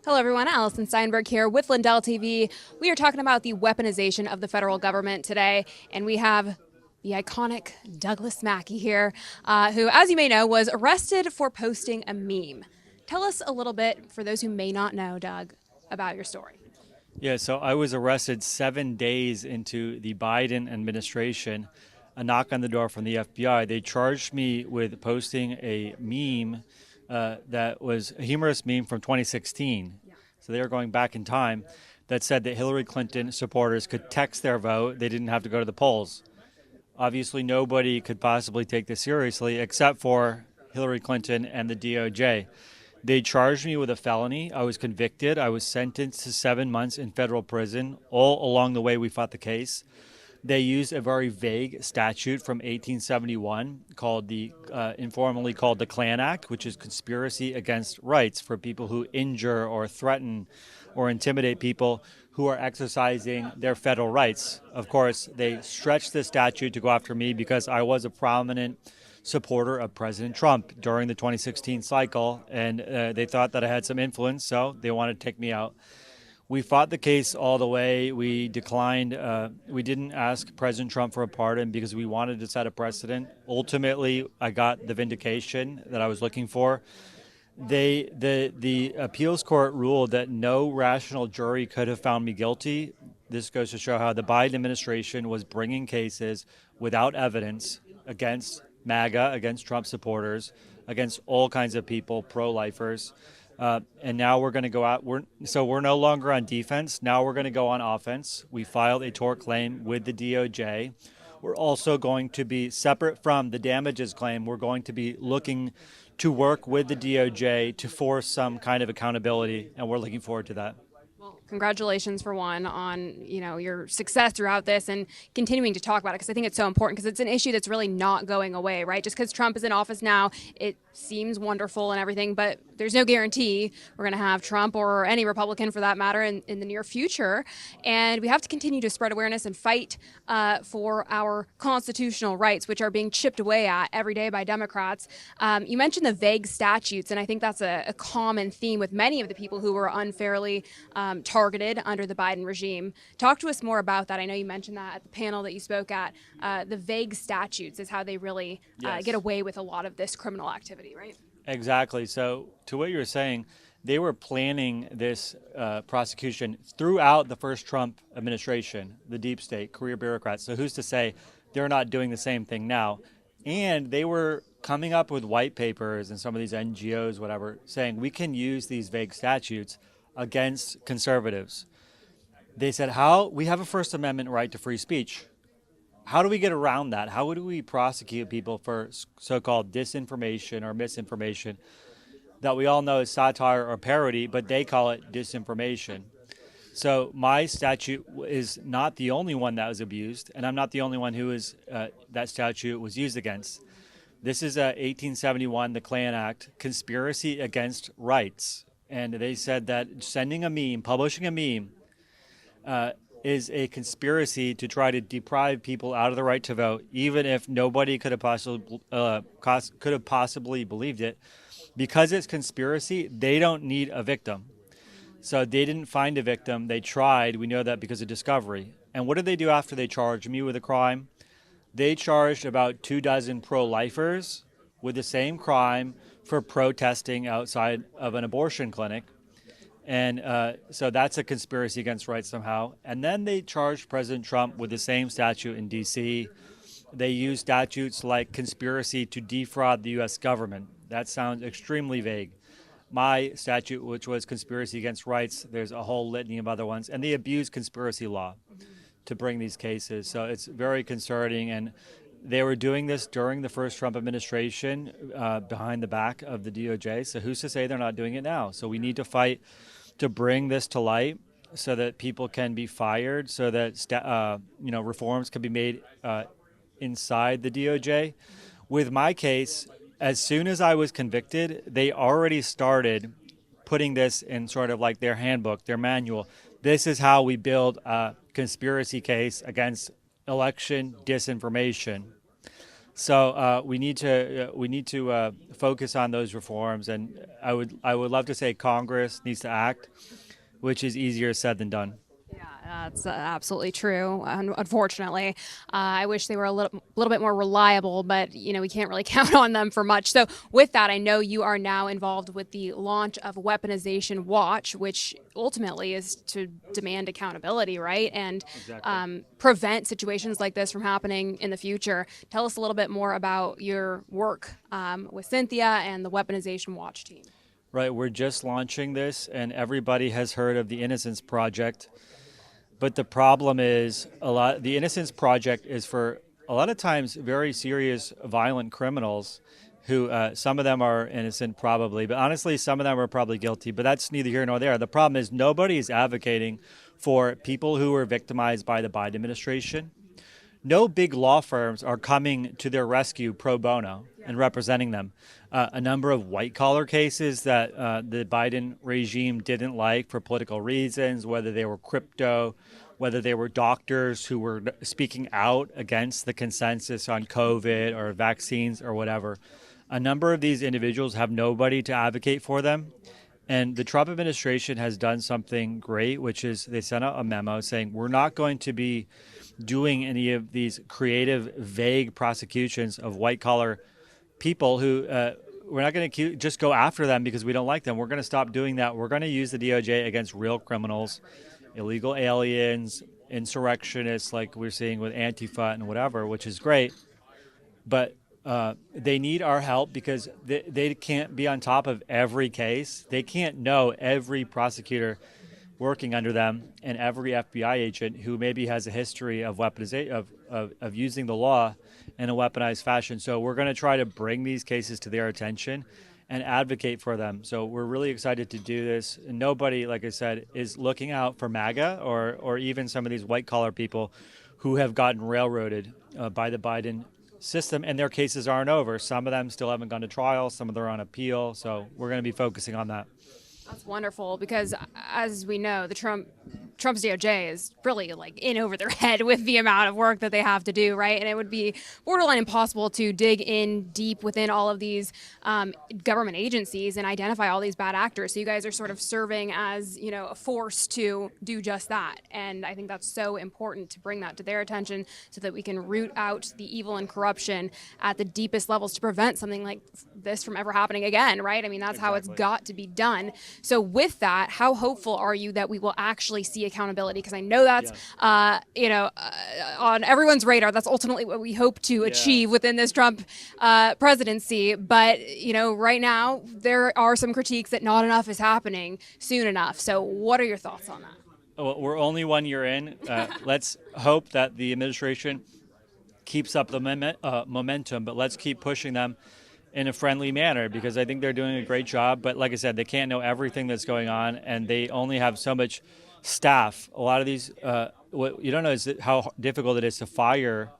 Hello, everyone. Allison Steinberg here with Lindell TV. We are talking about the weaponization of the federal government today, and we have the iconic Douglas Mackey here, who, as you may know, was arrested for posting a meme. Tell us a little bit, for those who may not know, Doug, about your story. Yeah, so I was arrested 7 days into the Biden administration. A knock on the door from the FBI. They charged me with posting a meme that was a humorous meme from 2016. So they were going back in time that said that Hillary Clinton supporters could text their vote. They didn't have to go to the polls. Obviously, nobody could possibly take this seriously except for Hillary Clinton and the DOJ. They charged me with a felony. I was convicted. I was sentenced to 7 months in federal prison. All along the way, we fought the case. They used a very vague statute from 1871 called informally called the Klan Act, which is conspiracy against rights for people who injure or threaten or intimidate people who are exercising their federal rights. Of course, they stretched the statute to go after me because I was a prominent supporter of President Trump during the 2016 cycle, and they thought that I had some influence, so they wanted to take me out. We fought the case all the way. We declined. We didn't ask President Trump for a pardon because we wanted to set a precedent. Ultimately, I got the vindication that I was looking for. The appeals court ruled that no rational jury could have found me guilty. This goes to show how the Biden administration was bringing cases without evidence against MAGA, against Trump supporters, against all kinds of people, pro-lifers. And now we're going to go out. We're no longer on defense. Now we're going to go on offense. We filed a tort claim with the DOJ. We're also going to be separate from the damages claim. We're going to be looking to work with the DOJ to force some kind of accountability, and we're looking forward to that. Congratulations for one on your success throughout this and continuing to talk about it, because I think it's so important, because it's an issue that's really not going away, right? Just because Trump is in office now, it seems wonderful and everything, but there's no guarantee we're going to have Trump or any Republican for that matter in the near future. And we have to continue to spread awareness and fight for our constitutional rights, which are being chipped away at every day by Democrats. You mentioned the vague statutes, and I think that's a common theme with many of the people who were unfairly targeted under the Biden regime. Talk to us more about that. I know you mentioned that at the panel that you spoke at. The vague statutes is how they really get away with a lot of this criminal activity, right? Exactly. So to what you were saying, they were planning this prosecution throughout the first Trump administration, the deep state, career bureaucrats. So who's to say they're not doing the same thing now? And they were coming up with white papers and some of these NGOs, whatever, saying we can use these vague statutes against conservatives. They said, we have a First Amendment right to free speech. How do we get around that? How do we prosecute people for so-called disinformation or misinformation that we all know is satire or parody, but they call it disinformation? So my statute is not the only one that was abused, and I'm not the only one who is that statute was used against. This is 1871, the Klan Act, conspiracy against rights. And they said that sending a meme, publishing a meme, is a conspiracy to try to deprive people out of the right to vote, even if nobody could have possibly believed it. Because it's conspiracy, they don't need a victim. So they didn't find a victim. They tried. We know that because of discovery. And what did they do after they charged me with a crime? They charged about 24 pro-lifers with the same crime for protesting outside of an abortion clinic. And so that's a conspiracy against rights somehow. And then they charged President Trump with the same statute in D.C. They used statutes like conspiracy to defraud the U.S. government. That sounds extremely vague. My statute, which was conspiracy against rights, there's a whole litany of other ones. And they abused conspiracy law to bring these cases. So it's very concerning. And they were doing this during the first Trump administration behind the back of the DOJ. So who's to say they're not doing it now? So we need to fight to bring this to light so that people can be fired, so that reforms can be made inside the DOJ. With my case, as soon as I was convicted, they already started putting this in sort of like their handbook, their manual. This is how we build a conspiracy case against election disinformation. So we need to focus on those reforms, and I would love to say Congress needs to act, which is easier said than done. Yeah, that's absolutely true. Unfortunately, I wish they were a little bit more reliable, but we can't really count on them for much. So, with that, I know you are now involved with the launch of Weaponization Watch, which ultimately is to demand accountability, right, and Exactly. prevent situations like this from happening in the future. Tell us a little bit more about your work with Cynthia and the Weaponization Watch team. Right, we're just launching this, and everybody has heard of the Innocence Project. But the problem is the Innocence Project is for a lot of times very serious violent criminals who some of them are innocent probably, but honestly some of them are probably guilty, but that's neither here nor there. The problem is nobody is advocating for people who were victimized by the Biden administration. No big law firms are coming to their rescue pro bono and representing them. A number of white collar cases that the Biden regime didn't like for political reasons, whether they were crypto, whether they were doctors who were speaking out against the consensus on COVID or vaccines or whatever. A number of these individuals have nobody to advocate for them. And the Trump administration has done something great, which is they sent out a memo saying we're not going to be doing any of these creative, vague prosecutions of white collar people who we're not going to just go after them because we don't like them. We're going to stop doing that. We're going to use the DOJ against real criminals, illegal aliens, insurrectionists like we're seeing with Antifa and whatever, which is great. But they need our help because they can't be on top of every case. They can't know every prosecutor working under them and every FBI agent who maybe has a history of weaponization of using the law in a weaponized fashion. So we're going to try to bring these cases to their attention and advocate for them. So we're really excited to do this. And nobody, like I said, is looking out for MAGA or even some of these white collar people who have gotten railroaded by the Biden system, and their cases aren't over. Some of them still haven't gone to trial. Some of them are on appeal. So we're going to be focusing on that. That's wonderful because, as we know, Trump's DOJ is really like in over their head with the amount of work that they have to do, right? And it would be borderline impossible to dig in deep within all of these government agencies and identify all these bad actors. So you guys are sort of serving as, a force to do just that. And I think that's so important to bring that to their attention so that we can root out the evil and corruption at the deepest levels to prevent something like this from ever happening again, right? I mean, that's how it's got to be done. So with that, how hopeful are you that we will actually see accountability? Because I know that's, on everyone's radar. That's ultimately what we hope to achieve within this Trump presidency. But, right now, there are some critiques that not enough is happening soon enough. So what are your thoughts on that? Well, we're only 1 year in. Let's hope that the administration keeps up the momentum, but let's keep pushing them in a friendly manner because I think they're doing a great job. But like I said, they can't know everything that's going on, and they only have so much staff. A lot of these, what you don't know is how difficult it is to fire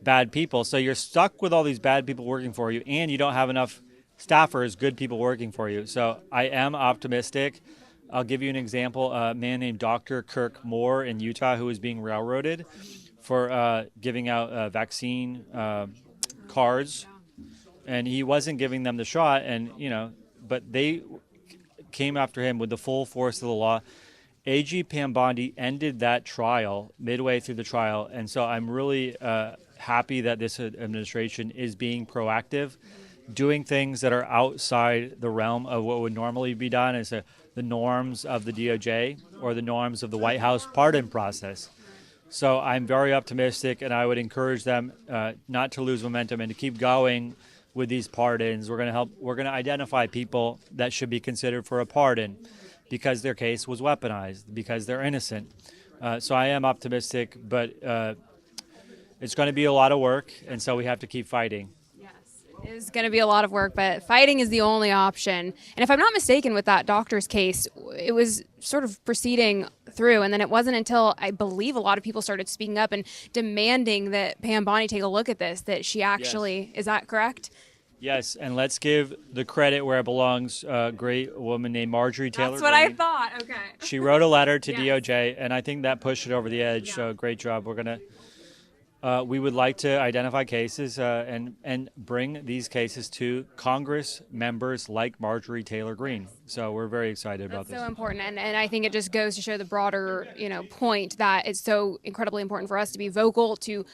bad people. So you're stuck with all these bad people working for you, and you don't have enough staffers, good people working for you. So I am optimistic. I'll give you an example. A man named Dr. Kirk Moore in Utah who was being railroaded for giving out vaccine cards. And he wasn't giving them the shot, but they came after him with the full force of the law. AG Pam Bondi ended that trial midway through the trial, and so I'm really happy that this administration is being proactive, doing things that are outside the realm of what would normally be done as the norms of the DOJ or the norms of the White House pardon process. So I'm very optimistic, and I would encourage them not to lose momentum and to keep going with these pardons. We're going to identify people that should be considered for a pardon because their case was weaponized, because they're innocent. So I am optimistic, but it's going to be a lot of work, and so we have to keep fighting. Yes, it is going to be a lot of work, but fighting is the only option. And if I'm not mistaken with that doctor's case, it was sort of proceeding through, and then it wasn't until I believe a lot of people started speaking up and demanding that Pam Bondi take a look at this that she actually, is that correct? Yes, and let's give the credit where it belongs. A great woman named Marjorie Taylor That's what Greene. I thought. Okay. She wrote a letter to DOJ, and I think that pushed it over the edge. So great job. We're going to we would like to identify cases and bring these cases to Congress members like Marjorie Taylor Greene. So we're very excited about this. So important, and I think it just goes to show the broader, point that it's so incredibly important for us to be vocal, to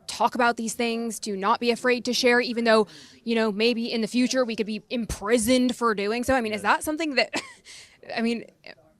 talk about these things, to not be afraid to share, even though, maybe in the future we could be imprisoned for doing so. I mean, is that something that,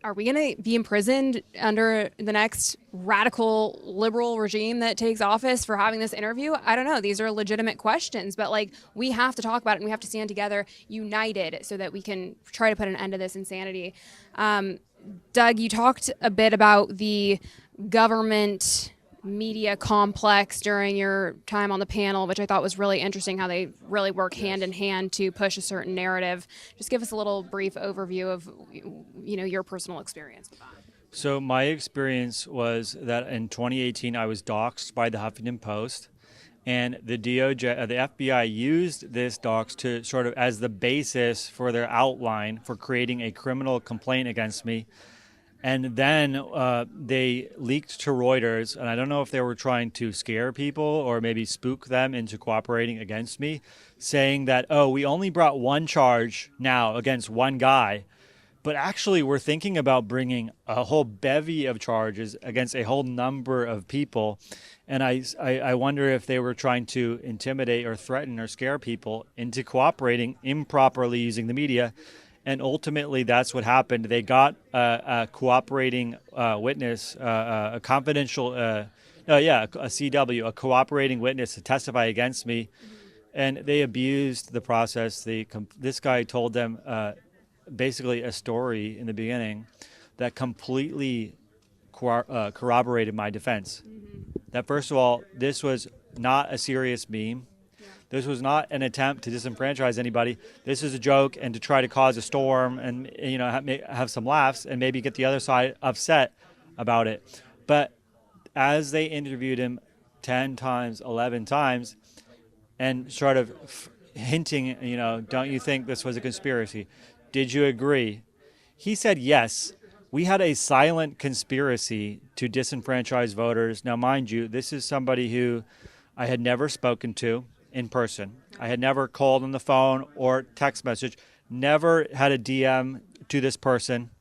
are we going to be imprisoned under the next radical liberal regime that takes office for having this interview? I don't know. These are legitimate questions, but we have to talk about it, and we have to stand together united so that we can try to put an end to this insanity. Doug, you talked a bit about the government media complex during your time on the panel, which I thought was really interesting, how they really work hand in hand to push a certain narrative. Just give us a little brief overview of your personal experience with that. So my experience was that in 2018 I was doxxed by the Huffington Post, and the DOJ, the FBI used this dox to sort of as the basis for their outline for creating a criminal complaint against me. And then they leaked to Reuters, and I don't know if they were trying to scare people or maybe spook them into cooperating against me, saying that, we only brought one charge now against one guy, but actually we're thinking about bringing a whole bevy of charges against a whole number of people. And I wonder if they were trying to intimidate or threaten or scare people into cooperating improperly using the media. And ultimately, that's what happened. They got a cooperating witness, a confidential, a CW, a cooperating witness to testify against me. And they abused the process. This guy told them basically a story in the beginning that completely corroborated my defense. That, first of all, this was not a serious meme. This was not an attempt to disenfranchise anybody. This is a joke and to try to cause a storm and have some laughs and maybe get the other side upset about it. But as they interviewed him 10 times, 11 times, and sort of hinting, don't you think this was a conspiracy? Did you agree? He said yes. We had a silent conspiracy to disenfranchise voters. Now, mind you, this is somebody who I had never spoken to in person. I had never called on the phone or text message, never had a DM to this person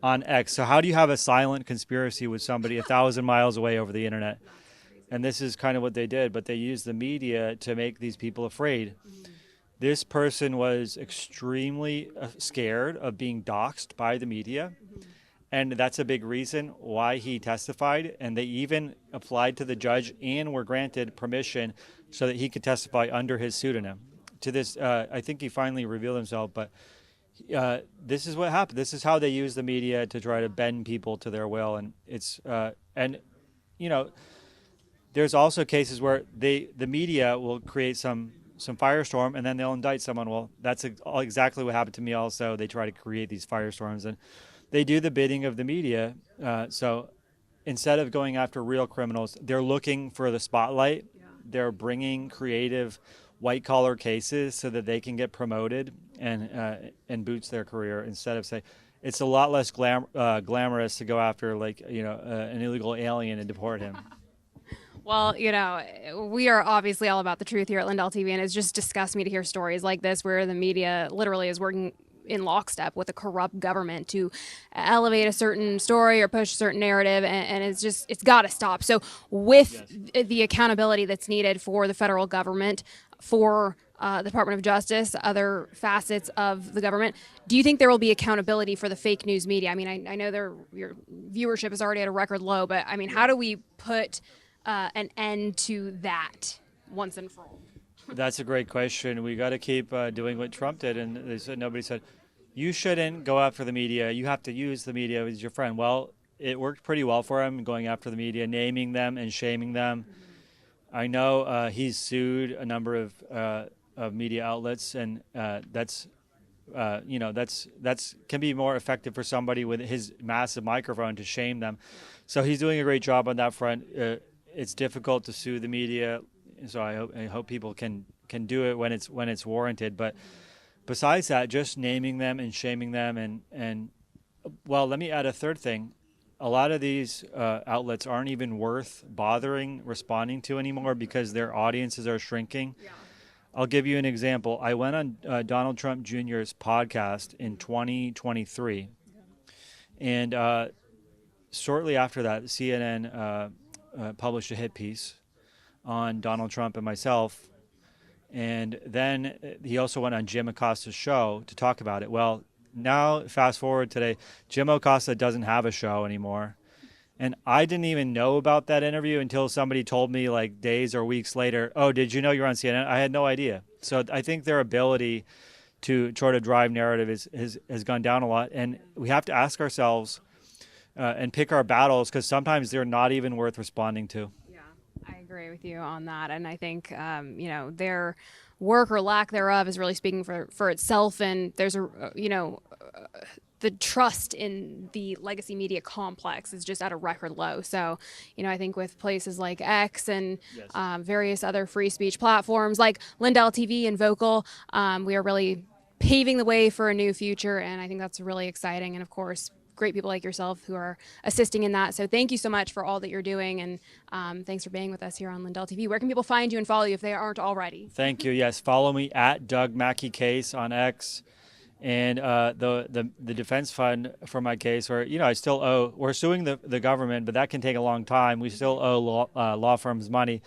on X. So how do you have a silent conspiracy with somebody 1,000 miles away over the internet? And this is kind of what they did, but they used the media to make these people afraid. This person was extremely scared of being doxxed by the media. And that's a big reason why he testified. And they even applied to the judge and were granted permission so that he could testify under his pseudonym. To this, I think he finally revealed himself, but this is what happened. This is how they use the media to try to bend people to their will. And it's, there's also cases where the media will create some firestorm and then they'll indict someone. Well, that's exactly what happened to me also. They try to create these firestorms and they do the bidding of the media. So instead of going after real criminals, they're looking for the spotlight. Yeah. They're bringing creative white-collar cases so that they can get promoted and boost their career instead of say, it's a lot less glamorous to go after an illegal alien and deport him. Well, we are obviously all about the truth here at Lindell TV, and it's just disgusts me to hear stories like this where the media literally is working in lockstep with a corrupt government to elevate a certain story or push a certain narrative, and it's got to stop. So with the accountability that's needed for the federal government, for the Department of Justice, other facets of the government, do you think there will be accountability for the fake news media? I mean, I know your viewership is already at a record low, but I mean, how do we put an end to that once and for all? That's a great question. We got to keep doing what Trump did, and nobody said, you shouldn't go after the media. You have to use the media as your friend. Well, it worked pretty well for him going after the media, naming them and shaming them. Mm-hmm. I know he's sued a number of media outlets, and that's can be more effective for somebody with his massive microphone to shame them. So he's doing a great job on that front. It's difficult to sue the media. So I hope people can do it when it's warranted. But besides that, just naming them and shaming them and well, let me add a third thing. a lot of these outlets aren't even worth bothering responding to anymore because their audiences are shrinking. Yeah. I'll give you an example. I went on Donald Trump Jr.'s podcast in 2023, and shortly after that, CNN published a hit piece on Donald Trump and myself. And then he also went on Jim Acosta's show to talk about it. Well, now fast forward today, Jim Acosta doesn't have a show anymore. And I didn't even know about that interview until somebody told me like days or weeks later, oh, did you know you're on CNN? I had no idea. So I think their ability to try to drive narrative has gone down a lot. And we have to ask ourselves and pick our battles because sometimes they're not even worth responding to. Yeah, I agree with you on that. And I think, their work or lack thereof is really speaking for itself. And there's the trust in the legacy media complex is just at a record low. So, I think with places like X and various other free speech platforms like Lindell TV and Vocal, we are really paving the way for a new future. And I think that's really exciting. And of course, great people like yourself who are assisting in that. So thank you so much for all that you're doing. And thanks for being with us here on Lindell TV. Where can people find you and follow you if they aren't already? Thank you. Yes. Follow me at Doug Mackey Case on X. And the defense fund for my case, where I still owe. We're suing the government, but that can take a long time. We still owe law firms money.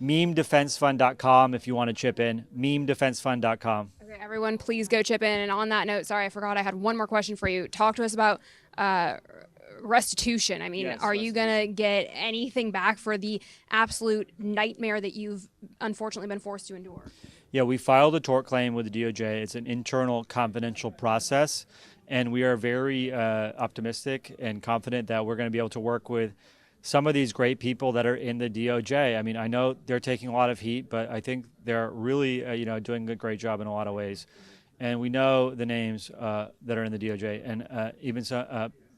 memedefensefund.com if you want to chip in. memedefensefund.com. Okay, everyone, please go chip in. And on that note, sorry, I forgot I had one more question for you. Talk to us about restitution. I mean, yes, are you going to get anything back for the absolute nightmare that you've unfortunately been forced to endure? Yeah, we filed a tort claim with the DOJ. It's an internal confidential process, and we are very optimistic and confident that we're going to be able to work with some of these great people that are in the DOJ. I mean, I know they're taking a lot of heat, but I think they're really, doing a great job in a lot of ways. And we know the names that are in the DOJ, and even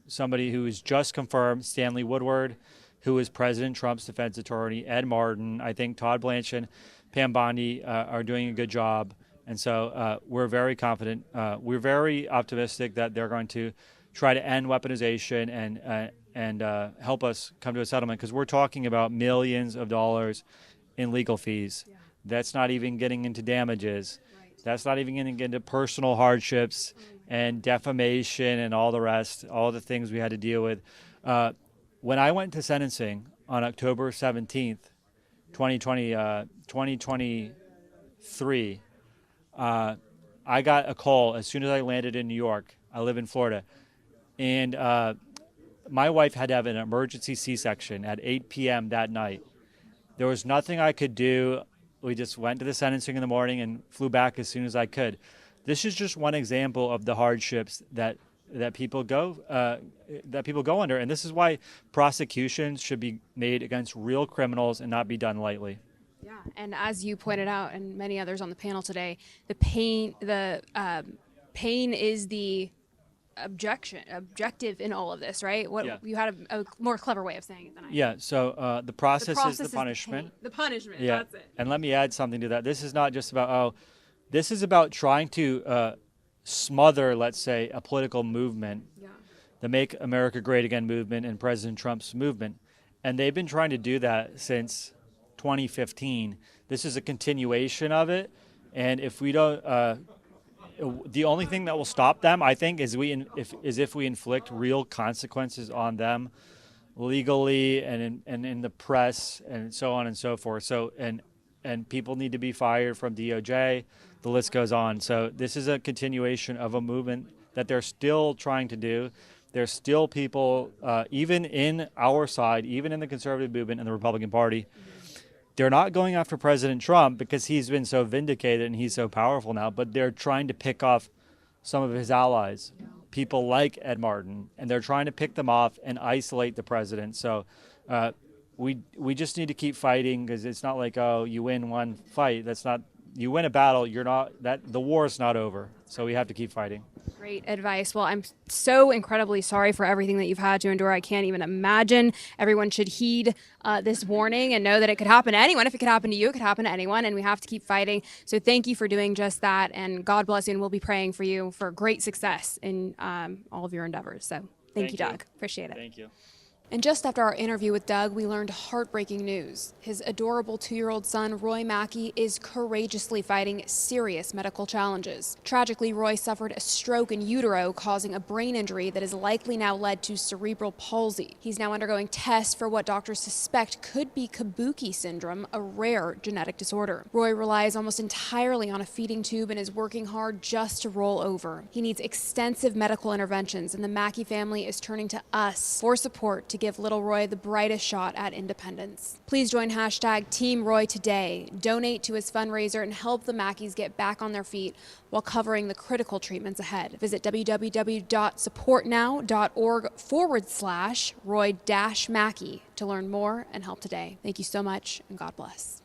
somebody who is just confirmed, Stanley Woodward, who is President Trump's defense attorney, Ed Martin, I think Todd Blanchard, Pam Bondi are doing a good job. And so we're very confident. We're very optimistic that they're going to try to end weaponization and help us come to a settlement, because we're talking about millions of dollars in legal fees. Yeah. That's not even getting into damages. Right. That's not even getting into personal hardships and defamation and all the rest, all the things we had to deal with. When I went to sentencing on October 17th, 2023, I got a call as soon as I landed in New York. I live in Florida. And my wife had to have an emergency C-section at 8 p.m. that night. There was nothing I could do. We just went to the sentencing in the morning and flew back as soon as I could. This is just one example of the hardships that people go under, and this is why prosecutions should be made against real criminals and not be done lightly. Yeah, and as you pointed out, and many others on the panel today, the pain is the objective in all of this, right? You had a more clever way of saying it than I did. Yeah, so the process is the punishment. The punishment, yeah. That's it. And let me add something to that. This is not just about, this is about trying to smother, let's say, a political movement, the Make America Great Again movement and President Trump's movement. And they've been trying to do that since 2015. This is a continuation of it. And if we don't, the only thing that will stop them, I think, is if we inflict real consequences on them legally and in the press and so on and so forth. So and people need to be fired from DOJ. The list goes on. So this is a continuation of a movement that they're still trying to do. There's still people, even in our side, even in the conservative movement and the Republican Party, they're not going after President Trump because he's been so vindicated and he's so powerful now, but they're trying to pick off some of his allies, people like Ed Martin, and they're trying to pick them off and isolate the president. So we just need to keep fighting, because it's not like, oh, you win one fight. That's not, you win a battle, the war is not over. So we have to keep fighting. Great advice. Well, I'm so incredibly sorry for everything that you've had to endure. I can't even imagine. Everyone should heed this warning and know that it could happen to anyone. If it could happen to you, it could happen to anyone, and we have to keep fighting. So thank you for doing just that, and God bless you, and we'll be praying for you for great success in all of your endeavors. So Thank you, Doug. Appreciate it. Thank you. And just after our interview with Doug, we learned heartbreaking news. His adorable 2-year-old son, Roy Mackey, is courageously fighting serious medical challenges. Tragically, Roy suffered a stroke in utero, causing a brain injury that has likely now led to cerebral palsy. He's now undergoing tests for what doctors suspect could be Kabuki syndrome, a rare genetic disorder. Roy relies almost entirely on a feeding tube and is working hard just to roll over. He needs extensive medical interventions, and the Mackey family is turning to us for support to give little Roy the brightest shot at independence. Please join hashtag Team Roy today. Donate to his fundraiser and help the Mackeys get back on their feet while covering the critical treatments ahead. Visit www.supportnow.org/Roy-Mackey to learn more and help today. Thank you so much, and God bless.